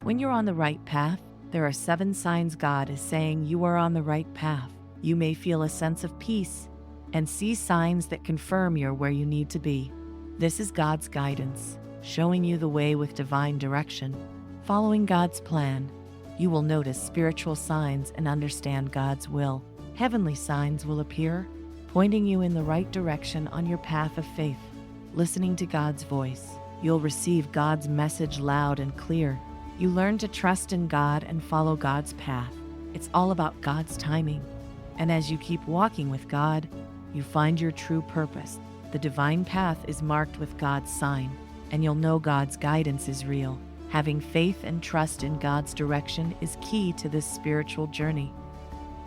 When you're on the right path, there are 7 signs God is saying you are on the right path. You may feel a sense of peace and see signs that confirm you're where you need to be. This is God's guidance, showing you the way with divine direction. Following God's plan, you will notice spiritual signs and understand God's will. Heavenly signs will appear, pointing you in the right direction on your path of faith. Listening to God's voice, you'll receive God's message loud and clear. You learn to trust in God and follow God's path. It's all about God's timing. And as you keep walking with God, you find your true purpose. The divine path is marked with God's sign, and you'll know God's guidance is real. Having faith and trust in God's direction is key to this spiritual journey.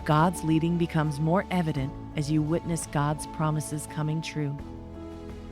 God's leading becomes more evident as you witness God's promises coming true.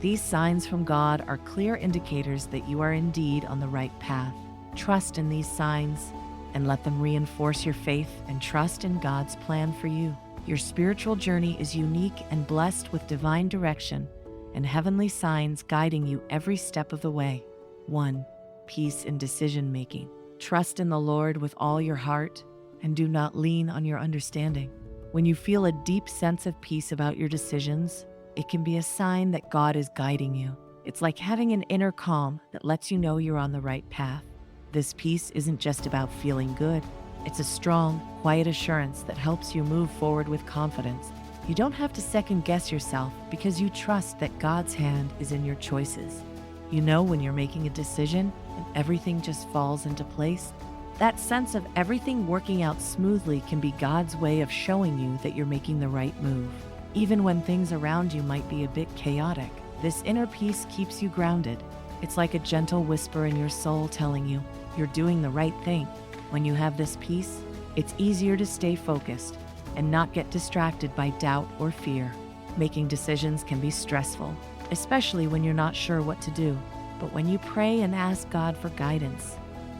These signs from God are clear indicators that you are indeed on the right path. Trust in these signs and let them reinforce your faith and trust in God's plan for you. Your spiritual journey is unique and blessed with divine direction and heavenly signs guiding you every step of the way. 1. Peace in decision-making. Trust in the Lord with all your heart and do not lean on your understanding. When you feel a deep sense of peace about your decisions, it can be a sign that God is guiding you. It's like having an inner calm that lets you know you're on the right path. This peace isn't just about feeling good. It's a strong, quiet assurance that helps you move forward with confidence. You don't have to second-guess yourself because you trust that God's hand is in your choices. You know when you're making a decision and everything just falls into place. That sense of everything working out smoothly can be God's way of showing you that you're making the right move. Even when things around you might be a bit chaotic, this inner peace keeps you grounded. It's like a gentle whisper in your soul telling you you're doing the right thing. When you have this peace, it's easier to stay focused and not get distracted by doubt or fear. Making decisions can be stressful, especially when you're not sure what to do. But when you pray and ask God for guidance,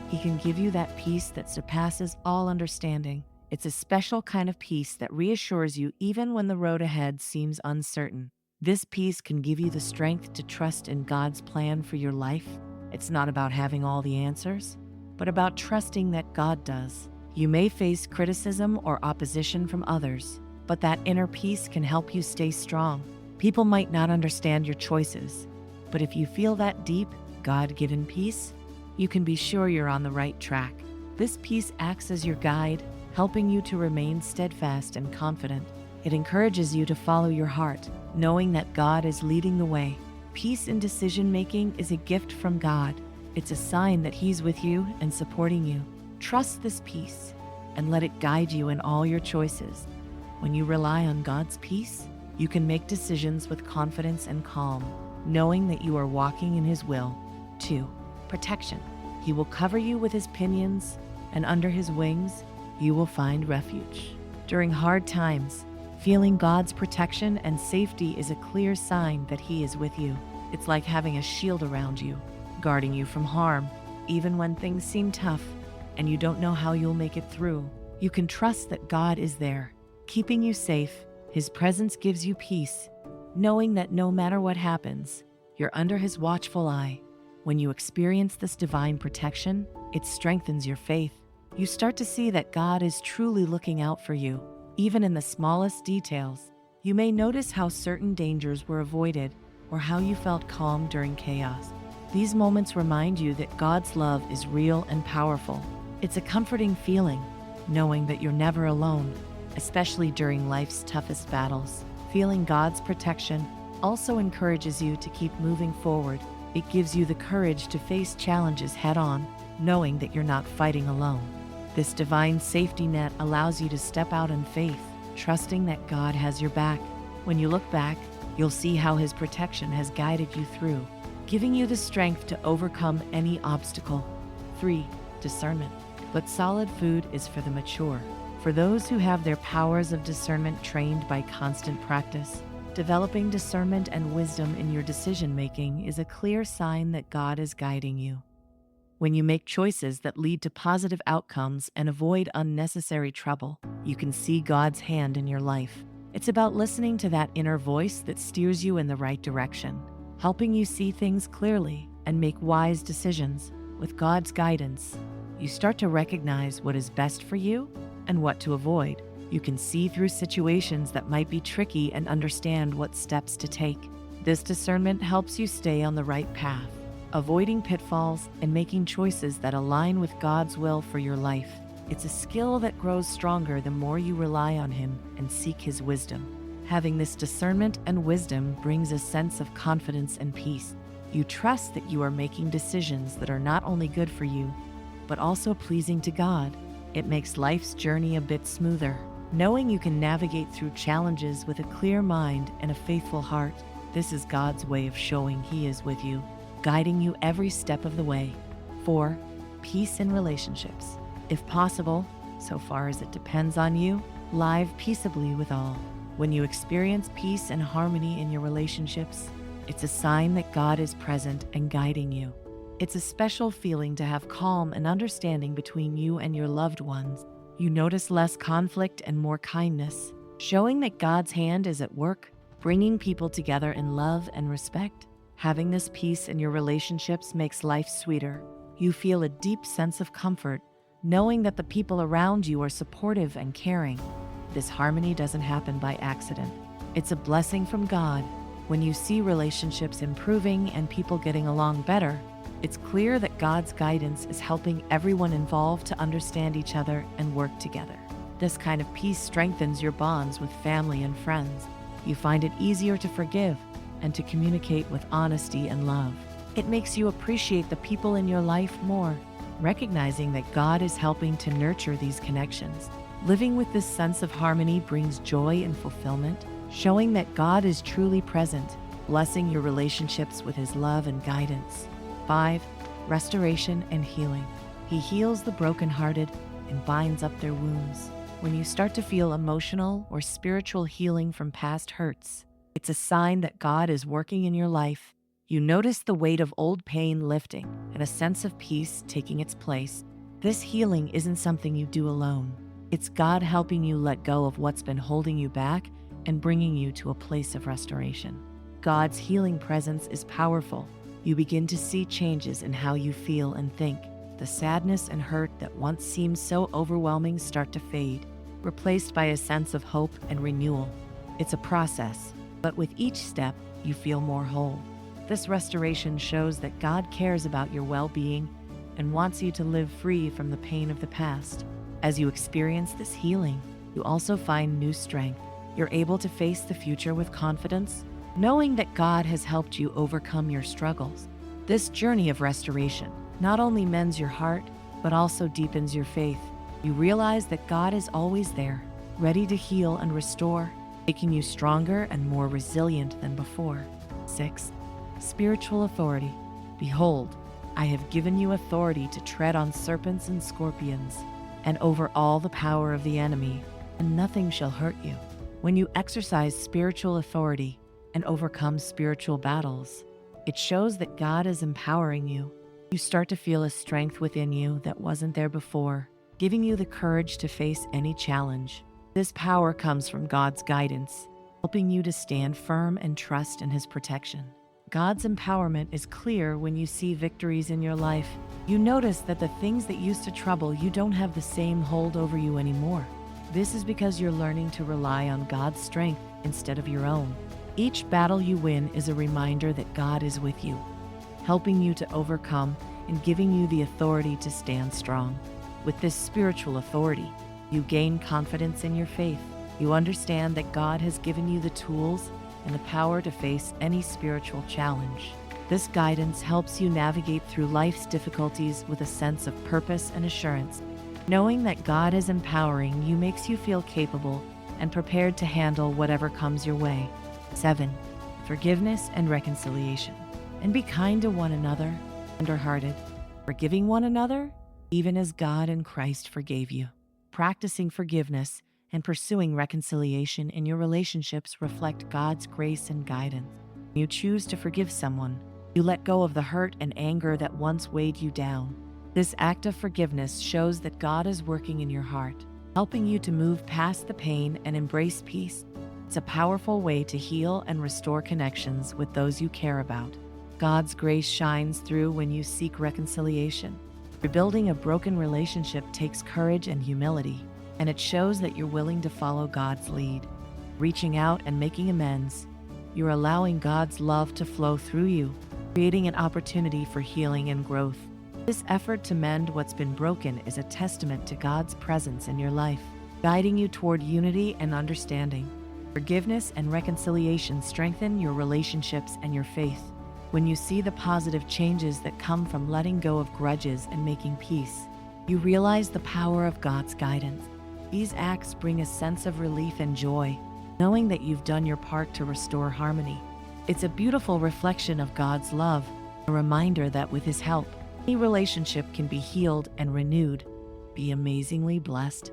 He can give you that peace that surpasses all understanding. It's a special kind of peace that reassures you even when the road ahead seems uncertain. This peace can give you the strength to trust in God's plan for your life. It's not about having all the answers, but about trusting that God does. You may face criticism or opposition from others, but that inner peace can help you stay strong. People might not understand your choices, but if you feel that deep, God-given peace, you can be sure you're on the right track. This peace acts as your guide, helping you to remain steadfast and confident. It encourages you to follow your heart, knowing that God is leading the way. Peace in decision-making is a gift from God. It's a sign that He's with you and supporting you. Trust this peace and let it guide you in all your choices. When you rely on God's peace, you can make decisions with confidence and calm, knowing that you are walking in His will. 2. Protection. He will cover you with His pinions, and under His wings, you will find refuge. During hard times, feeling God's protection and safety is a clear sign that He is with you. It's like having a shield around you, guarding you from harm. Even when things seem tough and you don't know how you'll make it through, you can trust that God is there, keeping you safe. His presence gives you peace, knowing that no matter what happens, you're under His watchful eye. When you experience this divine protection, it strengthens your faith. You start to see that God is truly looking out for you, even in the smallest details. You may notice how certain dangers were avoided or how you felt calm during chaos. These moments remind you that God's love is real and powerful. It's a comforting feeling, knowing that you're never alone, especially during life's toughest battles. Feeling God's protection also encourages you to keep moving forward. It gives you the courage to face challenges head-on, knowing that you're not fighting alone. This divine safety net allows you to step out in faith, trusting that God has your back. When you look back, you'll see how His protection has guided you through, giving you the strength to overcome any obstacle. 3. Discernment. But solid food is for the mature, for those who have their powers of discernment trained by constant practice. Developing discernment and wisdom in your decision-making is a clear sign that God is guiding you. When you make choices that lead to positive outcomes and avoid unnecessary trouble, you can see God's hand in your life. It's about listening to that inner voice that steers you in the right direction, helping you see things clearly and make wise decisions. With God's guidance, You start to recognize what is best for you and what to avoid. You can see through situations that might be tricky and understand what steps to take. This discernment helps you stay on the right path, avoiding pitfalls and making choices that align with God's will for your life. It's a skill that grows stronger the more you rely on Him and seek His wisdom. Having this discernment and wisdom brings a sense of confidence and peace. You trust that you are making decisions that are not only good for you, but also pleasing to God. It makes life's journey a bit smoother, knowing you can navigate through challenges with a clear mind and a faithful heart. This is God's way of showing He is with you, guiding you every step of the way. 4. Peace in relationships. If possible, so far as it depends on you, live peaceably with all. When you experience peace and harmony in your relationships, it's a sign that God is present and guiding you. It's a special feeling to have calm and understanding between you and your loved ones. You notice less conflict and more kindness, showing that God's hand is at work, bringing people together in love and respect. Having this peace in your relationships makes life sweeter. You feel a deep sense of comfort, knowing that the people around you are supportive and caring. This harmony doesn't happen by accident. It's a blessing from God. When you see relationships improving and people getting along better, it's clear that God's guidance is helping everyone involved to understand each other and work together. This kind of peace strengthens your bonds with family and friends. You find it easier to forgive and to communicate with honesty and love. It makes you appreciate the people in your life more, recognizing that God is helping to nurture these connections. Living with this sense of harmony brings joy and fulfillment, showing that God is truly present, blessing your relationships with His love and guidance. 5. Restoration and healing. He heals the brokenhearted and binds up their wounds. When you start to feel emotional or spiritual healing from past hurts, it's a sign that God is working in your life. You notice the weight of old pain lifting and a sense of peace taking its place. This healing isn't something you do alone. It's God helping you let go of what's been holding you back and bringing you to a place of restoration. God's healing presence is powerful. You begin to see changes in how you feel and think. The sadness and hurt that once seemed so overwhelming start to fade, replaced by a sense of hope and renewal. It's a process, but with each step, you feel more whole. This restoration shows that God cares about your well-being and wants you to live free from the pain of the past. As you experience this healing, you also find new strength. You're able to face the future with confidence, knowing that God has helped you overcome your struggles. This journey of restoration not only mends your heart, but also deepens your faith. You realize that God is always there, ready to heal and restore, making you stronger and more resilient than before. 6. Spiritual authority. Behold, I have given you authority to tread on serpents and scorpions, and over all the power of the enemy, and nothing shall hurt you. When you exercise spiritual authority and overcome spiritual battles, it shows that God is empowering you. You start to feel a strength within you that wasn't there before, giving you the courage to face any challenge. This power comes from God's guidance, helping you to stand firm and trust in His protection. God's empowerment is clear when you see victories in your life. You notice that the things that used to trouble you don't have the same hold over you anymore. This is because you're learning to rely on God's strength instead of your own. Each battle you win is a reminder that God is with you, helping you to overcome and giving you the authority to stand strong. With this spiritual authority, you gain confidence in your faith. You understand that God has given you the tools and the power to face any spiritual challenge. This guidance helps you navigate through life's difficulties with a sense of purpose and assurance. Knowing that God is empowering you makes you feel capable and prepared to handle whatever comes your way. 7. Forgiveness and reconciliation. And be kind to one another, tender-hearted, forgiving one another, even as God in Christ forgave you. Practicing forgiveness and pursuing reconciliation in your relationships reflect God's grace and guidance. When you choose to forgive someone, you let go of the hurt and anger that once weighed you down. This act of forgiveness shows that God is working in your heart, helping you to move past the pain and embrace peace. It's a powerful way to heal and restore connections with those you care about. God's grace shines through when you seek reconciliation, Rebuilding a broken relationship takes courage and humility, and it shows that you're willing to follow God's lead. Reaching out and making amends, you're allowing God's love to flow through you, creating an opportunity for healing and growth. This effort to mend what's been broken is a testament to God's presence in your life, guiding you toward unity and understanding. Forgiveness and reconciliation strengthen your relationships and your faith. When you see the positive changes that come from letting go of grudges and making peace, you realize the power of God's guidance. These acts bring a sense of relief and joy, knowing that you've done your part to restore harmony. It's a beautiful reflection of God's love, a reminder that with His help, any relationship can be healed and renewed. Be amazingly blessed.